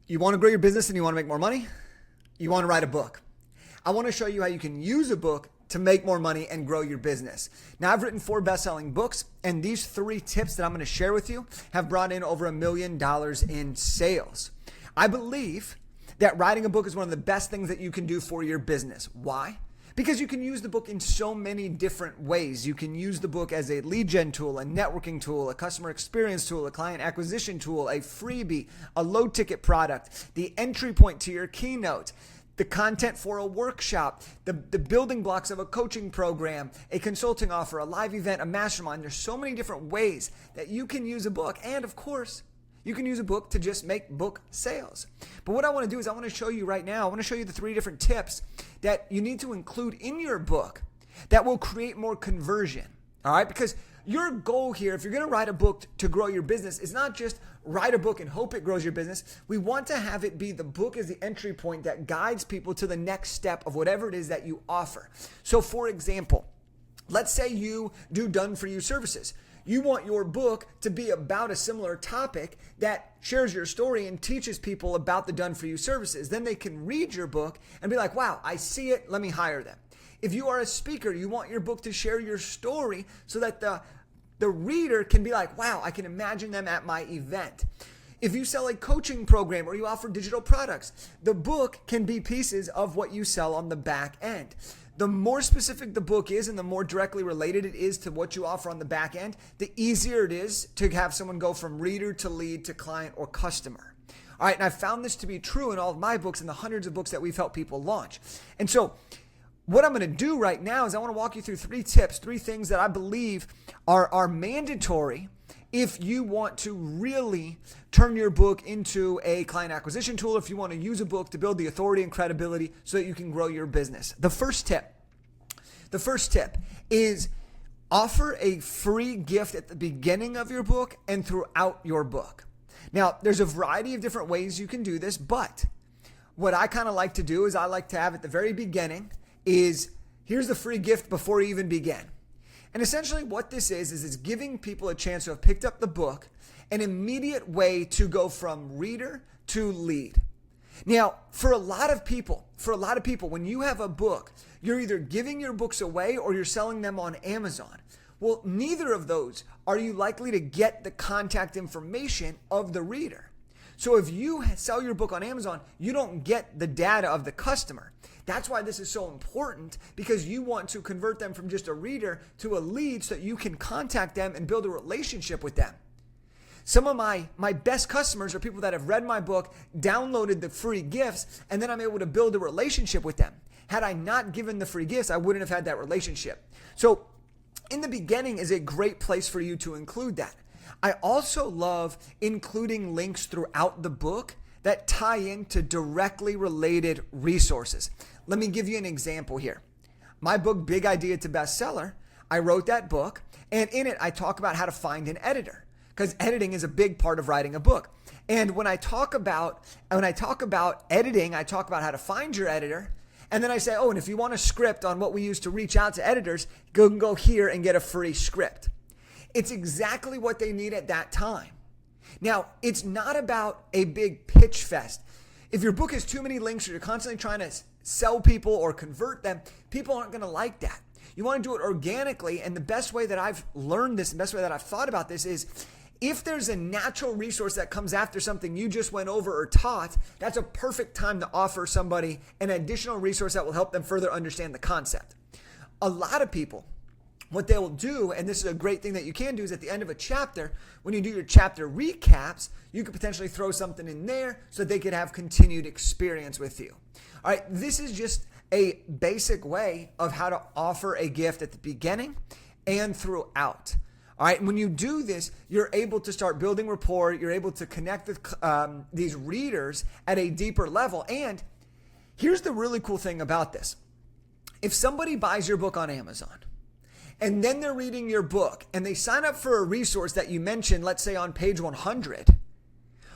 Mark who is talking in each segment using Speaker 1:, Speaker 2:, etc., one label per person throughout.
Speaker 1: You want to grow your business and you want to make more money? You want to write a book. I want to show you how you can use a book to make more money and grow your business. Now, I've written 4 best-selling books, and these 3 tips that I'm going to share with you have brought in over $1 million in sales. I believe that writing a book is one of the best things that you can do for your business. Why? Because you can use the book in so many different ways. You can use the book as a lead gen tool, a networking tool, a customer experience tool, a client acquisition tool, a freebie, a low ticket product, the entry point to your keynote, the content for a workshop, the building blocks of a coaching program, a consulting offer, a live event, a mastermind. There's so many different ways that you can use a book. And of course, you can use a book to just make book sales. But what I want to do is I want to show you right now, I want to show you the 3 different tips that you need to include in your book that will create more conversion. All right? Because your goal here, if you're going to write a book to grow your business, is not just write a book and hope it grows your business. We want to have it be the book as the entry point that guides people to the next step of whatever it is that you offer. So for example, let's say you do done-for-you services. You want your book to be about a similar topic that shares your story and teaches people about the done-for-you services. Then they can read your book and be like, wow, I see it. Let me hire them. If you are a speaker, you want your book to share your story so that the reader can be like, wow, I can imagine them at my event. If you sell a coaching program or you offer digital products, the book can be pieces of what you sell on the back end. The more specific the book is and the more directly related it is to what you offer on the back end, the easier it is to have someone go from reader to lead to client or customer. All right, and I found this to be true in all of my books and the hundreds of books that we've helped people launch. And so what I'm going to do right now is I want to walk you through 3 tips, 3 things that I believe are mandatory if you want to really turn your book into a client acquisition tool, if you want to use a book to build the authority and credibility so that you can grow your business. The first tip is offer a free gift at the beginning of your book and throughout your book. Now, there's a variety of different ways you can do this, but what I kind of like to do is I like to have at the very beginning is here's the free gift before you even begin. And essentially what this is it's giving people a chance to have picked up the book, an immediate way to go from reader to lead. Now, for a lot of people, when you have a book, you're either giving your books away or you're selling them on Amazon. Well, neither of those are you likely to get the contact information of the reader. So if you sell your book on Amazon, you don't get the data of the customer. That's why this is so important, because you want to convert them from just a reader to a lead so that you can contact them and build a relationship with them. Some of my best customers are people that have read my book, downloaded the free gifts, and then I'm able to build a relationship with them. Had I not given the free gifts, I wouldn't have had that relationship. So in the beginning is a great place for you to include that. I also love including links throughout the book that tie into directly related resources. Let me give you an example here. My book, Big Idea to Bestseller, I wrote that book, and in it I talk about how to find an editor, because editing is a big part of writing a book. And when I talk about editing, I talk about how to find your editor. And then I say, and if you want a script on what we use to reach out to editors, go here and get a free script. It's exactly what they need at that time. Now, it's not about a big pitch fest. If your book has too many links or you're constantly trying to sell people or convert them, people aren't going to like that. You want to do it organically, and the best way that I've learned this, the best way that I've thought about this is if there's a natural resource that comes after something you just went over or taught, that's a perfect time to offer somebody an additional resource that will help them further understand the concept. A lot of people, what they will do, and this is a great thing that you can do, is at the end of a chapter, when you do your chapter recaps, you could potentially throw something in there so they could have continued experience with you. All right, this is just a basic way of how to offer a gift at the beginning and throughout. All right, and when you do this, you're able to start building rapport. You're able to connect with these readers at a deeper level. And here's the really cool thing about this. If somebody buys your book on Amazon, and then they're reading your book and they sign up for a resource that you mentioned, let's say on page 100.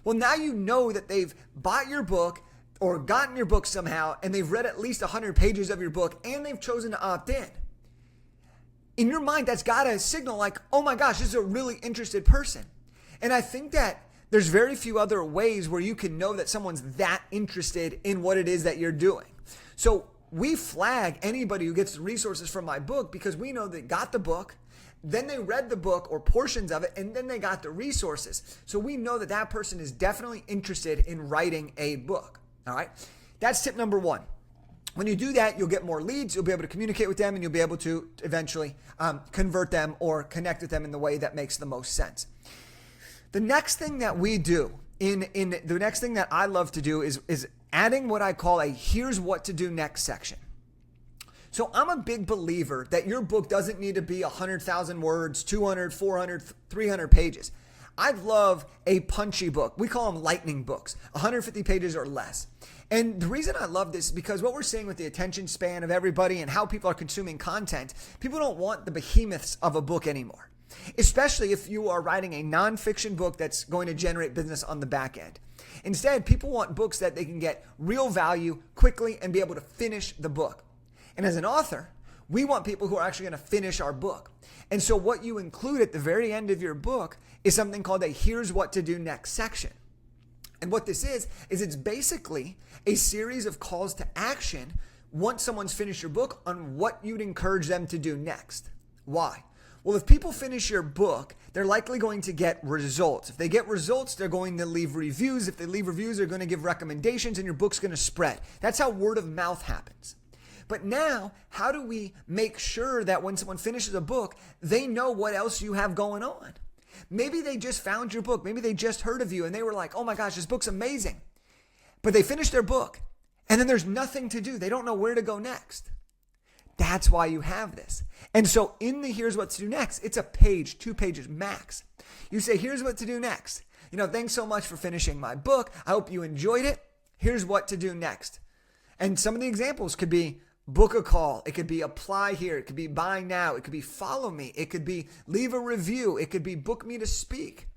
Speaker 1: Well, now you know that they've bought your book or gotten your book somehow, and they've read at least 100 pages of your book, and they've chosen to opt in. In your mind, that's got to signal like, oh my gosh, this is a really interested person. And I think that There's very few other ways where you can know that someone's that interested in what it is that you're doing. So we flag anybody who gets resources from my book because we know they got the book, then they read the book or portions of it, and then they got the resources. So we know that that person is definitely interested in writing a book. All right. That's tip number one. When you do that, you'll get more leads, you'll be able to communicate with them, and you'll be able to eventually convert them or connect with them in the way that makes the most sense. The next thing that we do, the next thing that I love to do is adding what I call a here's what to do next section. So I'm a big believer that your book doesn't need to be 100,000 words, 200, 400, 300 pages. I love a punchy book. We call them lightning books, 150 pages or less. And the reason I love this is because what we're seeing with the attention span of everybody and how people are consuming content, people don't want the behemoths of a book anymore, especially if you are writing a nonfiction book that's going to generate business on the back end. Instead, people want books that they can get real value quickly and be able to finish the book. And as an author, we want people who are actually going to finish our book. And so what you include at the very end of your book is something called a here's what to do next section. And what this is it's basically a series of calls to action once someone's finished your book on what you'd encourage them to do next. Why? Well, if people finish your book, they're likely going to get results. If they get results, they're going to leave reviews. If they leave reviews, they're going to give recommendations and your book's going to spread. That's how word of mouth happens. But now, how do we make sure that when someone finishes a book, they know what else you have going on? Maybe they just found your book. Maybe they just heard of you and they were like, oh my gosh, this book's amazing. But they finished their book and then there's nothing to do. They don't know where to go next. That's why you have this. And so in the here's what to do next, it's a page, 2 pages max. You say, here's what to do next. Thanks so much for finishing my book. I hope you enjoyed it. Here's what to do next. And some of the examples could be book a call. It could be apply here. It could be buy now. It could be follow me. It could be leave a review. It could be book me to speak.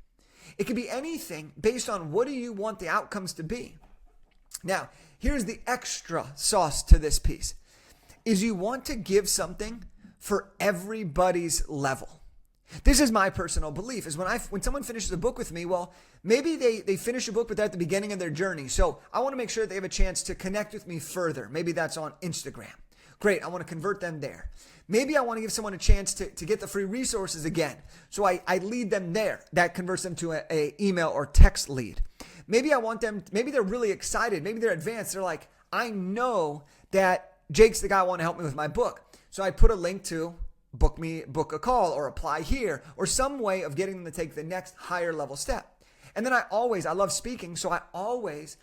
Speaker 1: It could be anything based on what do you want the outcomes to be. Now, here's the extra sauce to this piece is you want to give something for everybody's level. This is my personal belief is when someone finishes a book with me, well, maybe they finish a book, but they're at the beginning of their journey. So I want to make sure that they have a chance to connect with me further. Maybe that's on Instagram. Great. I want to convert them there. Maybe I want to give someone a chance to get the free resources again. So I lead them there. That converts them to a email or text lead. Maybe I want them, maybe they're really excited. Maybe they're advanced. They're like, I know that Jake's the guy I want to help me with my book. So I put a link to book a call or apply here or some way of getting them to take the next higher level step. And then I love speaking. So I always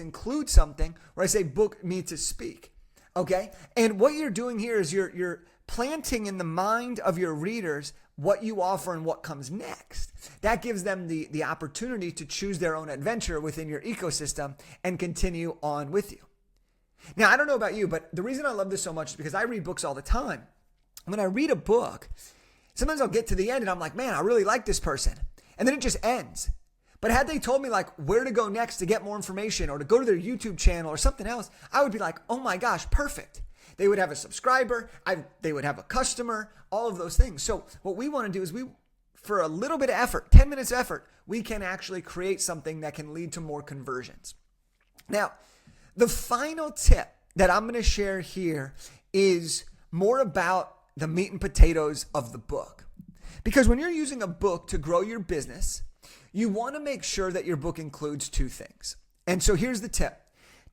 Speaker 1: include something where I say, book me to speak. Okay. And what you're doing here is you're planting in the mind of your readers what you offer and what comes next. That gives them the opportunity to choose their own adventure within your ecosystem and continue on with you. Now, I don't know about you, but the reason I love this so much is because I read books all the time. When I read a book, sometimes I'll get to the end and I'm like, man, I really like this person. And then it just ends. But had they told me like where to go next to get more information or to go to their YouTube channel or something else, I would be like, oh my gosh, perfect. They would have a subscriber. They would have a customer, all of those things. So what we want to do is for a little bit of effort, 10 minutes effort, we can actually create something that can lead to more conversions. Now, the final tip that I'm going to share here is more about the meat and potatoes of the book. Because when you're using a book to grow your business, you want to make sure that your book includes 2 things. And so here's the tip.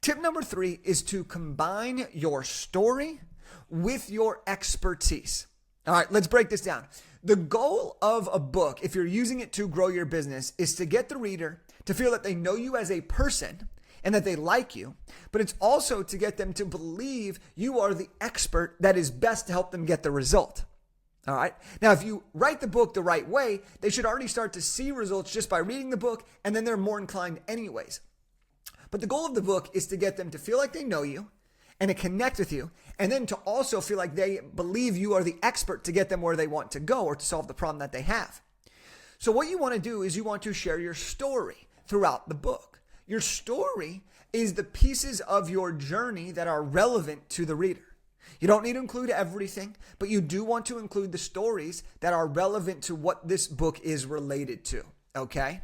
Speaker 1: Tip number 3 is to combine your story with your expertise. All right, let's break this down. The goal of a book, if you're using it to grow your business, is to get the reader to feel that they know you as a person and that they like you, but it's also to get them to believe you are the expert that is best to help them get the result. All right. Now, if you write the book the right way, they should already start to see results just by reading the book, and then they're more inclined anyways. But the goal of the book is to get them to feel like they know you and to connect with you, and then to also feel like they believe you are the expert to get them where they want to go or to solve the problem that they have. So what you want to do is you want to share your story throughout the book. Your story is the pieces of your journey that are relevant to the reader. You don't need to include everything, but you do want to include the stories that are relevant to what this book is related to. Okay.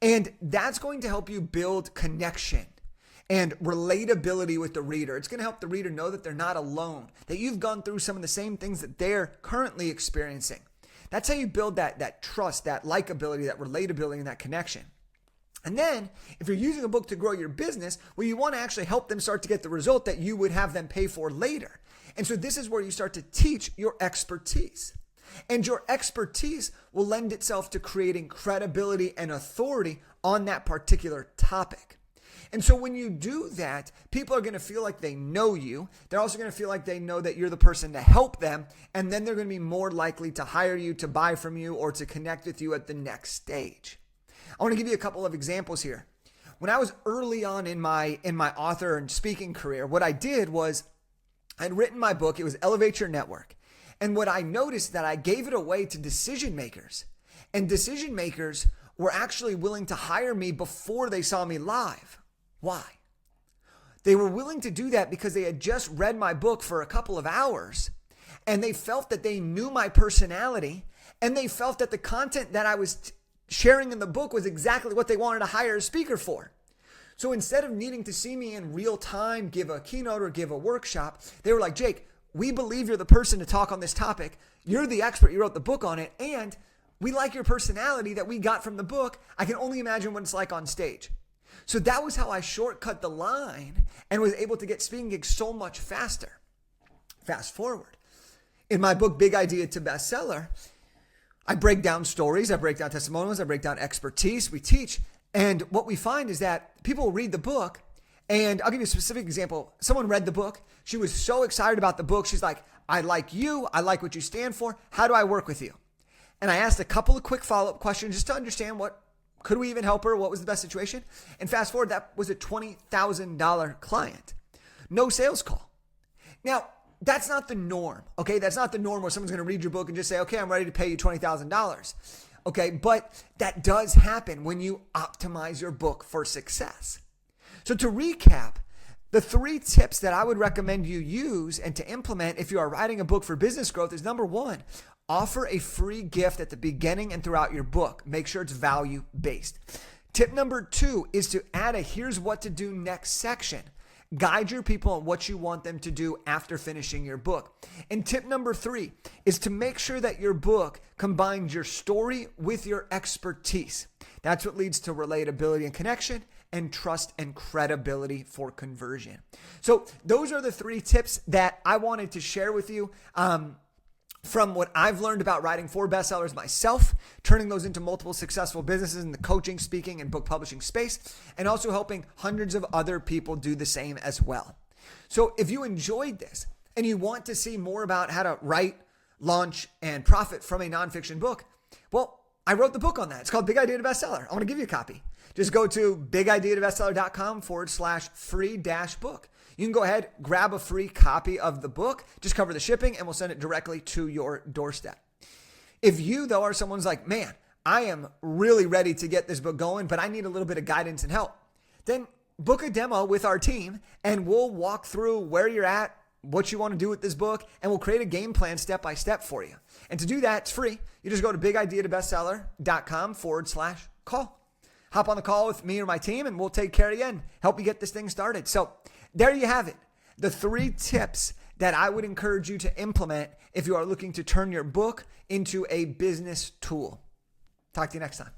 Speaker 1: And that's going to help you build connection and relatability with the reader. It's going to help the reader know that they're not alone, that you've gone through some of the same things that they're currently experiencing. That's how you build that trust, that likability, that relatability, and that connection. And then if you're using a book to grow your business, well, you want to actually help them start to get the result that you would have them pay for later. And so this is where you start to teach your expertise. And your expertise will lend itself to creating credibility and authority on that particular topic. And so when you do that, people are going to feel like they know you. They're also going to feel like they know that you're the person to help them. And then they're going to be more likely to hire you, to buy from you, or to connect with you at the next stage. I want to give you a couple of examples here. When I was early on in my author and speaking career, what I did was I'd written my book. It was Elevate Your Network. And what I noticed that I gave it away to decision makers. And decision makers were actually willing to hire me before they saw me live. Why? They were willing to do that because they had just read my book for a couple of hours and they felt that they knew my personality and they felt that the content that I was sharing in the book was exactly what they wanted to hire a speaker for. So instead of needing to see me in real time, give a keynote or give a workshop, they were like, Jake, we believe you're the person to talk on this topic. You're the expert. You wrote the book on it. And we like your personality that we got from the book. I can only imagine what it's like on stage. So that was how I shortcut the line and was able to get speaking gigs so much faster. Fast forward. In my book, Big Idea to Bestseller, I break down stories, I break down testimonials, I break down expertise, we teach. And what we find is that people read the book, and I'll give you a specific example. Someone read the book. She was so excited about the book. She's like, I like you. I like what you stand for. How do I work with you? And I asked a couple of quick follow-up questions just to understand could we even help her? What was the best situation? And fast forward, that was a $20,000 client. No sales call. Now, that's not the norm, okay? That's not the norm where someone's going to read your book and just say, okay, I'm ready to pay you $20,000, okay? But that does happen when you optimize your book for success. So to recap, the 3 tips that I would recommend you use and to implement if you are writing a book for business growth is number 1, offer a free gift at the beginning and throughout your book. Make sure it's value-based. Tip number 2 is to add a here's what to do next section. Guide your people on what you want them to do after finishing your book. And tip number 3 is to make sure that your book combines your story with your expertise. That's what leads to relatability and connection and trust and credibility for conversion. So those are the 3 tips that I wanted to share with you. From what I've learned about writing 4 bestsellers myself, turning those into multiple successful businesses in the coaching, speaking, and book publishing space, and also helping hundreds of other people do the same as well. So if you enjoyed this and you want to see more about how to write, launch, and profit from a nonfiction book, well, I wrote the book on that. It's called Big Idea to Bestseller. I want to give you a copy. Just go to bigideabestseller.com/free-book. You can go ahead, grab a free copy of the book, just cover the shipping, and we'll send it directly to your doorstep. If you, though, are someone's like, man, I am really ready to get this book going, but I need a little bit of guidance and help, then book a demo with our team, and we'll walk through where you're at, what you want to do with this book, and we'll create a game plan step by step for you. And to do that, it's free. You just go to bigideabestseller.com/call. Hop on the call with me or my team, and we'll take care of you and help you get this thing started. So there you have it. The 3 tips that I would encourage you to implement if you are looking to turn your book into a business tool. Talk to you next time.